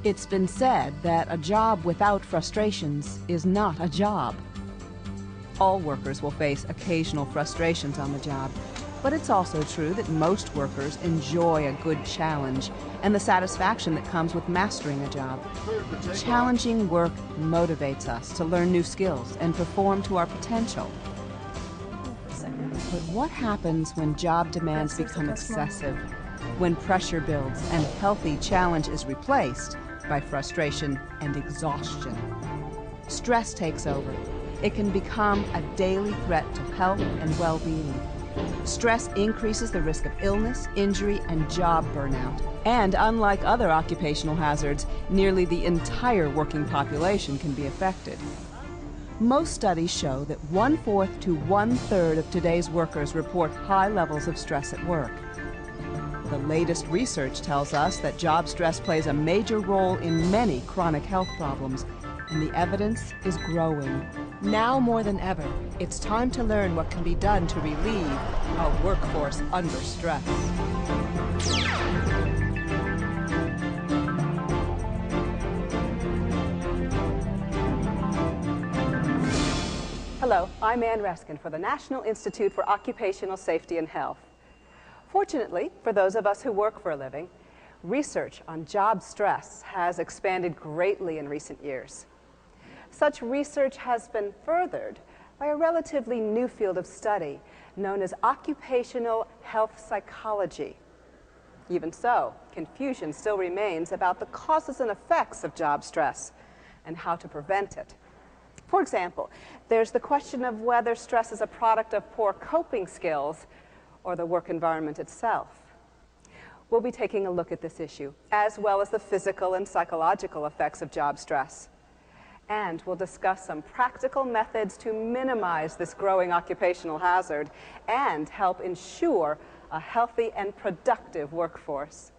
It's been said that a job without frustrations is not a job. All workers will face occasional frustrations on the job, but it's also true that most workers enjoy a good challenge and the satisfaction that comes with mastering a job. Challenging work motivates us to learn new skills and perform to our potential. But what happens when job demands become excessive, when pressure builds and healthy challenge is replaced by frustration and exhaustion? Stress takes over. It can become a daily threat to health and well-being. Stress increases the risk of illness, injury, and job burnout. And unlike other occupational hazards, nearly the entire working population can be affected. Most studies show that 1/4 to 1/3 of today's workers report high levels of stress at work. The latest research tells us that job stress plays a major role in many chronic health problems, and the evidence is growing. Now more than ever, it's time to learn what can be done to relieve a workforce under stress. Hello, I'm Ann Reskin for the National Institute for Occupational Safety and Health. Fortunately, for those of us who work for a living, research on job stress has expanded greatly in recent years. Such research has been furthered by a relatively new field of study known as occupational health psychology. Even so, confusion still remains about the causes and effects of job stress and how to prevent it. For example, there's the question of whether stress is a product of poor coping skills or the work environment itself. We'll be taking a look at this issue, as well as the physical and psychological effects of job stress. And we'll discuss some practical methods to minimize this growing occupational hazard and help ensure a healthy and productive workforce.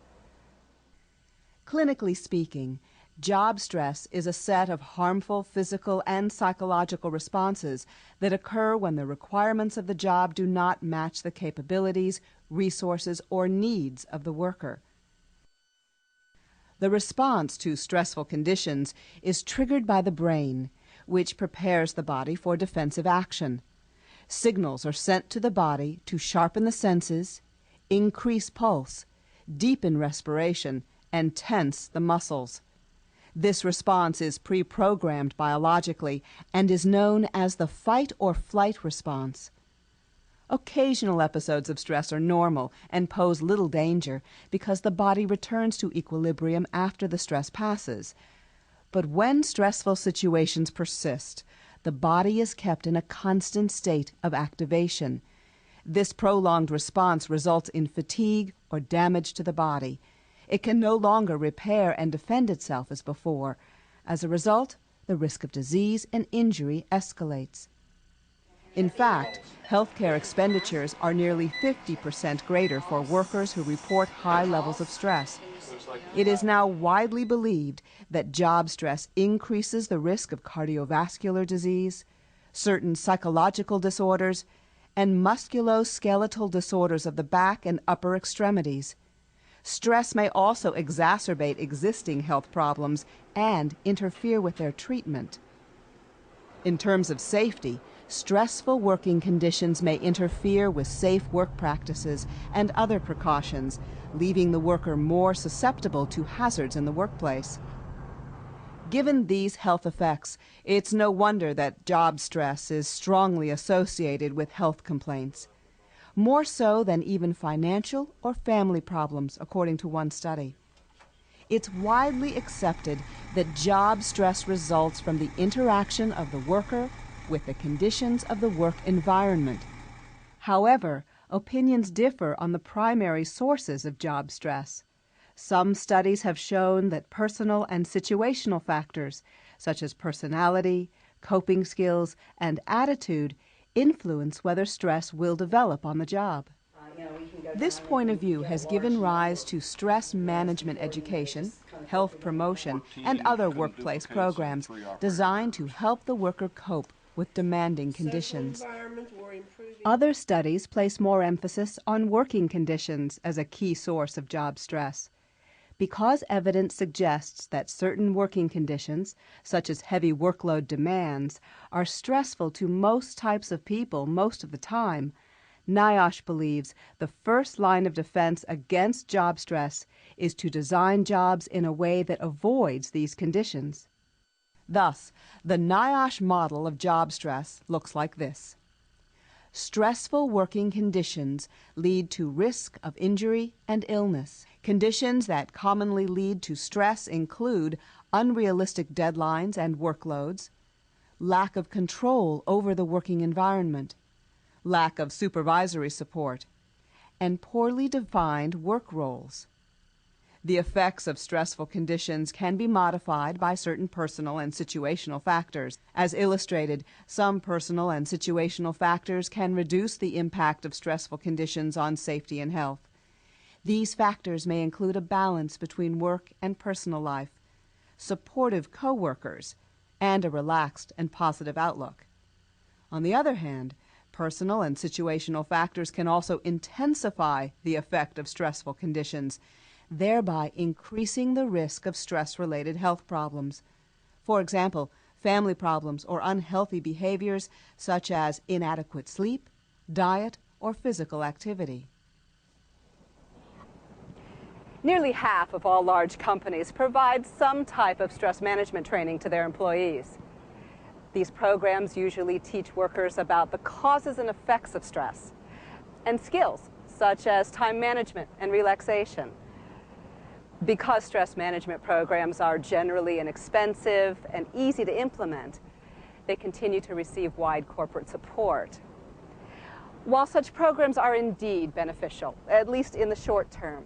Clinically speaking, job stress is a set of harmful physical and psychological responses that occur when the requirements of the job do not match the capabilities, resources, or needs of the worker. The response to stressful conditions is triggered by the brain, which prepares the body for defensive action. Signals are sent to the body to sharpen the senses, increase pulse, deepen respiration, and tense the muscles. This response is pre-programmed biologically and is known as the fight or flight response. Occasional episodes of stress are normal and pose little danger because the body returns to equilibrium after the stress passes. But when stressful situations persist, the body is kept in a constant state of activation. This prolonged response results in fatigue or damage to the body. It can no longer repair and defend itself as before. As a result, the risk of disease and injury escalates. In fact, healthcare expenditures are nearly 50% greater for workers who report high levels of stress. It is now widely believed that job stress increases the risk of cardiovascular disease, certain psychological disorders, and musculoskeletal disorders of the back and upper extremities. Stress may also exacerbate existing health problems and interfere with their treatment. In terms of safety, stressful working conditions may interfere with safe work practices and other precautions, leaving the worker more susceptible to hazards in the workplace. Given these health effects, it's no wonder that job stress is strongly associated with health complaints, more so than even financial or family problems, according to one study. It's widely accepted that job stress results from the interaction of the worker with the conditions of the work environment. However, opinions differ on the primary sources of job stress. Some studies have shown that personal and situational factors, such as personality, coping skills, and attitude, influence whether stress will develop on the job. This point of view has given rise to stress management education, health promotion, and other workplace programs designed to help the worker cope with demanding conditions. Other studies place more emphasis on working conditions as a key source of job stress. Because evidence suggests that certain working conditions, such as heavy workload demands, are stressful to most types of people most of the time, NIOSH believes the first line of defense against job stress is to design jobs in a way that avoids these conditions. Thus, the NIOSH model of job stress looks like this. Stressful working conditions lead to risk of injury and illness. Conditions that commonly lead to stress include unrealistic deadlines and workloads, lack of control over the working environment, lack of supervisory support, and poorly defined work roles. The effects of stressful conditions can be modified by certain personal and situational factors. As illustrated, some personal and situational factors can reduce the impact of stressful conditions on safety and health. These factors may include a balance between work and personal life, supportive coworkers, and a relaxed and positive outlook. On the other hand, personal and situational factors can also intensify the effect of stressful conditions, thereby increasing the risk of stress-related health problems. For example, family problems or unhealthy behaviors such as inadequate sleep, diet, or physical activity. Nearly half of all large companies provide some type of stress management training to their employees. These programs usually teach workers about the causes and effects of stress and skills such as time management and relaxation. Because stress management programs are generally inexpensive and easy to implement, they continue to receive wide corporate support. While such programs are indeed beneficial, at least in the short term,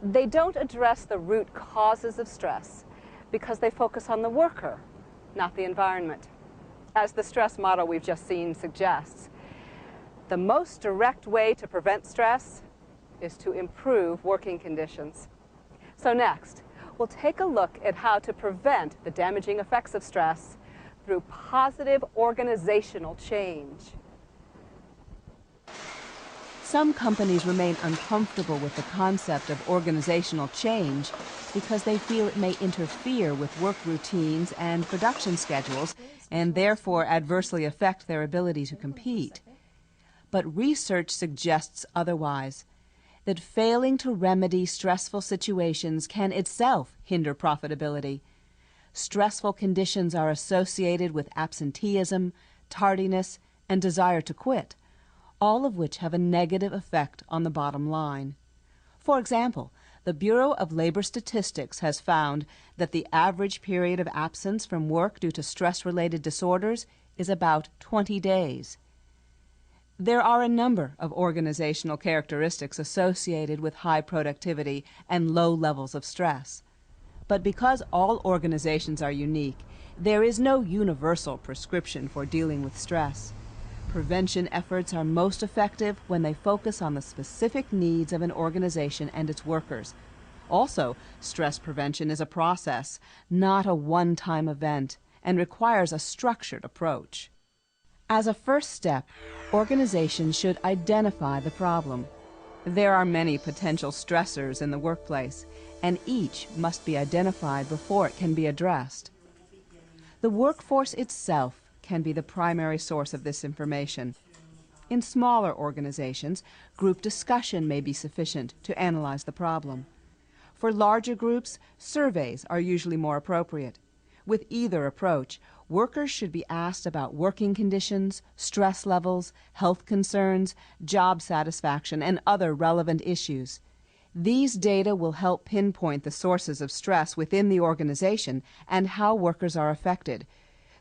they don't address the root causes of stress because they focus on the worker, not the environment. As the stress model we've just seen suggests, the most direct way to prevent stress is to improve working conditions. So next, we'll take a look at how to prevent the damaging effects of stress through positive organizational change. Some companies remain uncomfortable with the concept of organizational change because they feel it may interfere with work routines and production schedules and therefore adversely affect their ability to compete. But research suggests otherwise, that failing to remedy stressful situations can itself hinder profitability. Stressful conditions are associated with absenteeism, tardiness, and desire to quit, all of which have a negative effect on the bottom line. For example, the Bureau of Labor Statistics has found that the average period of absence from work due to stress-related disorders is about 20 days. There are a number of organizational characteristics associated with high productivity and low levels of stress. But because all organizations are unique, there is no universal prescription for dealing with stress. Prevention efforts are most effective when they focus on the specific needs of an organization and its workers. Also, stress prevention is a process, not a one-time event, and requires a structured approach. As a first step, organizations should identify the problem. There are many potential stressors in the workplace, and each must be identified before it can be addressed. The workforce itself can be the primary source of this information. In smaller organizations, group discussion may be sufficient to analyze the problem. For larger groups, surveys are usually more appropriate. With either approach, workers should be asked about working conditions, stress levels, health concerns, job satisfaction, and other relevant issues. These data will help pinpoint the sources of stress within the organization and how workers are affected.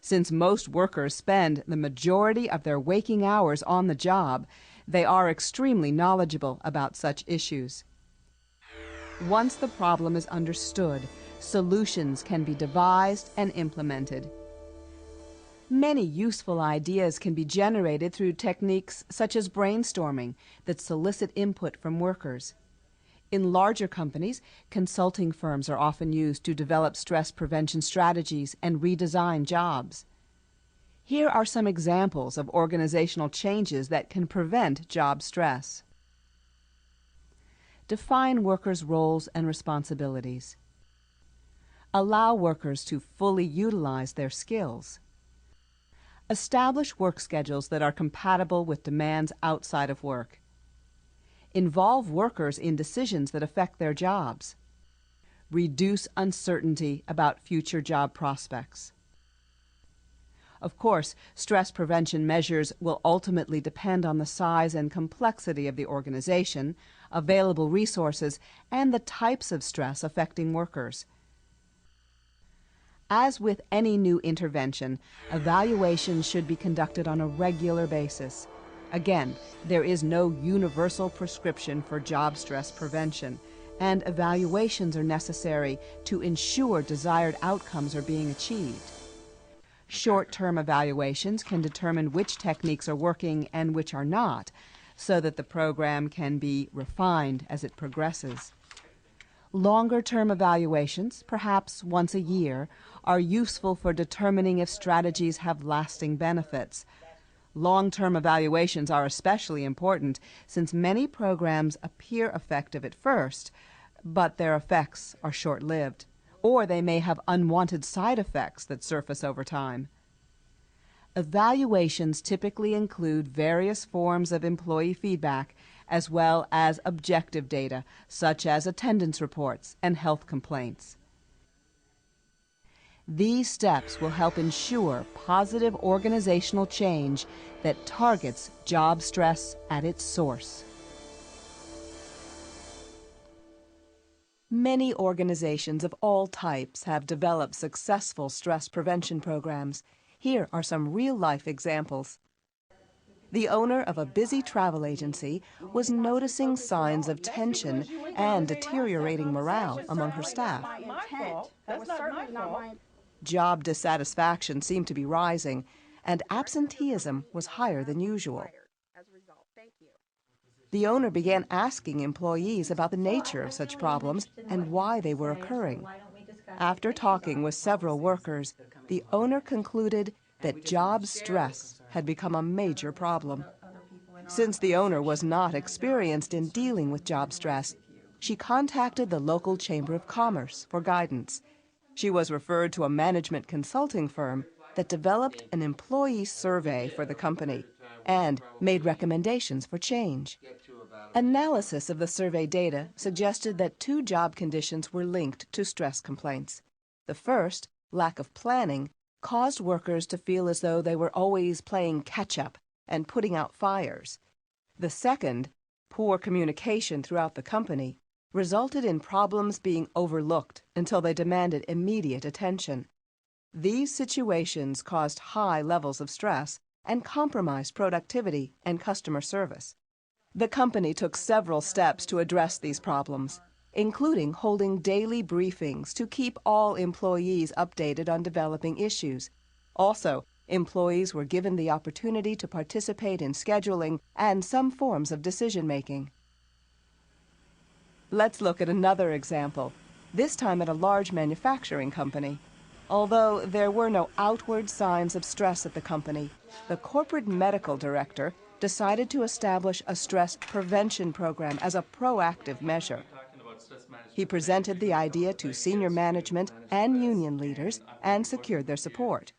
Since most workers spend the majority of their waking hours on the job, they are extremely knowledgeable about such issues. Once the problem is understood, solutions can be devised and implemented. Many useful ideas can be generated through techniques such as brainstorming that solicit input from workers. In larger companies, consulting firms are often used to develop stress prevention strategies and redesign jobs. Here are some examples of organizational changes that can prevent job stress. define workers' roles and responsibilities. Allow workers to fully utilize their skills. Establish work schedules that are compatible with demands outside of work. Involve workers in decisions that affect their jobs. Reduce uncertainty about future job prospects. Of course, stress prevention measures will ultimately depend on the size and complexity of the organization, available resources, and the types of stress affecting workers. As with any new intervention, evaluations should be conducted on a regular basis. Again, there is no universal prescription for job stress prevention, and evaluations are necessary to ensure desired outcomes are being achieved. Short-term evaluations can determine which techniques are working and which are not, so that the program can be refined as it progresses. Longer-term evaluations, perhaps once a year, are useful for determining if strategies have lasting benefits. Long-term evaluations are especially important since many programs appear effective at first, but their effects are short-lived, or they may have unwanted side effects that surface over time. Evaluations typically include various forms of employee feedback as well as objective data, such as attendance reports and health complaints. These steps will help ensure positive organizational change that targets job stress at its source. Many organizations of all types have developed successful stress prevention programs. Here are some real-life examples. The owner of a busy travel agency was noticing signs of tension and deteriorating morale among her staff. Job dissatisfaction seemed to be rising, and absenteeism was higher than usual. The owner began asking employees about the nature of such problems and why they were occurring. After talking with several workers, the owner concluded that job stress had become a major problem. Since the owner was not experienced in dealing with job stress, she contacted the local Chamber of Commerce for guidance. She was referred to a management consulting firm that developed an employee survey for the company and made recommendations for change. Analysis of the survey data suggested that two job conditions were linked to stress complaints. The first, lack of planning, caused workers to feel as though they were always playing catch-up and putting out fires. The second, poor communication throughout the company, resulted in problems being overlooked until they demanded immediate attention. These situations caused high levels of stress and compromised productivity and customer service. The company took several steps to address these problems, including holding daily briefings to keep all employees updated on developing issues. Also, employees were given the opportunity to participate in scheduling and some forms of decision-making. Let's look at another example, this time at a large manufacturing company. Although there were no outward signs of stress at the company, the corporate medical director decided to establish a stress prevention program as a proactive measure. He presented the idea to senior management and union leaders and secured their support.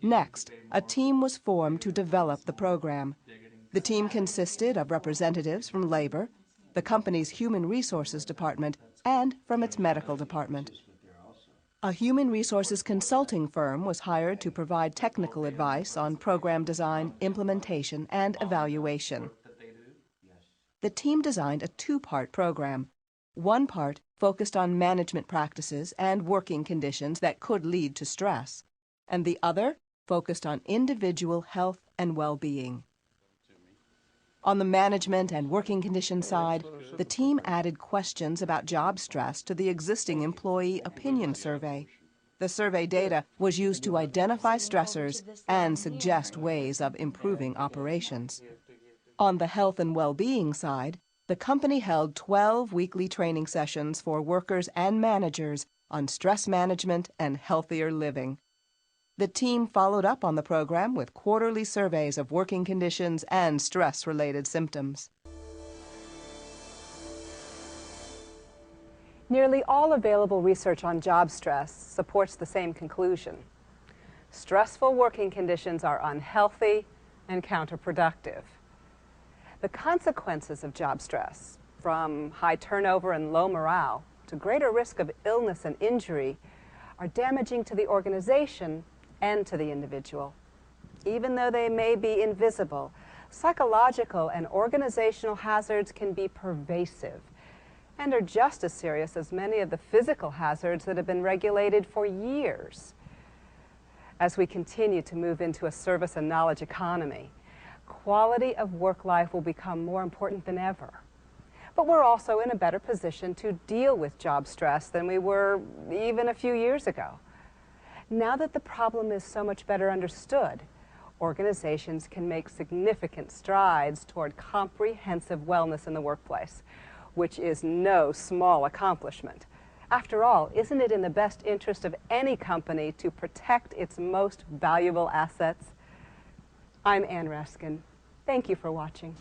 Next, a team was formed to develop the program. The team consisted of representatives from labor, the company's human resources department, and from its medical department. A human resources consulting firm was hired to provide technical advice on program design, implementation, and evaluation. The team designed a two-part program. One part focused on management practices and working conditions that could lead to stress, and the other focused on individual health and well-being. On the management and working conditions side, the team added questions about job stress to the existing employee opinion survey. The survey data was used to identify stressors and suggest ways of improving operations. On the health and well-being side, the company held 12 weekly training sessions for workers and managers on stress management and healthier living. The team followed up on the program with quarterly surveys of working conditions and stress-related symptoms. Nearly all available research on job stress supports the same conclusion. Stressful working conditions are unhealthy and counterproductive. The consequences of job stress, from high turnover and low morale to greater risk of illness and injury, are damaging to the organization and to the individual. Even though they may be invisible, psychological and organizational hazards can be pervasive and are just as serious as many of the physical hazards that have been regulated for years. As we continue to move into a service and knowledge economy, quality of work life will become more important than ever. But we're also in a better position to deal with job stress than we were even a few years ago. Now that the problem is so much better understood, organizations can make significant strides toward comprehensive wellness in the workplace, which is no small accomplishment. After all, isn't it in the best interest of any company to protect its most valuable assets? I'm Ann Raskin. Thank you for watching.